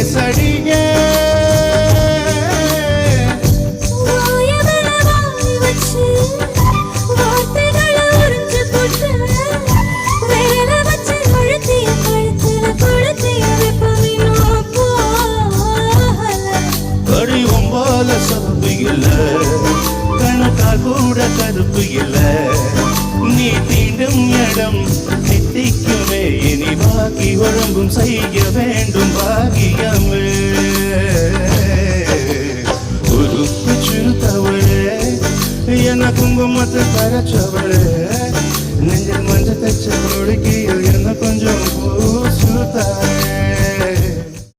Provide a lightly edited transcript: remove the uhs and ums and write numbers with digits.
பேசடியே சப்பு இல்ல கணக்கா கூட கருப்பு இல்ல நீ தீண்டும் இடம் தித்திக்குமே இனி பாக்கி ஒழுங்கும் செய்ய வேண்டும் பாகிய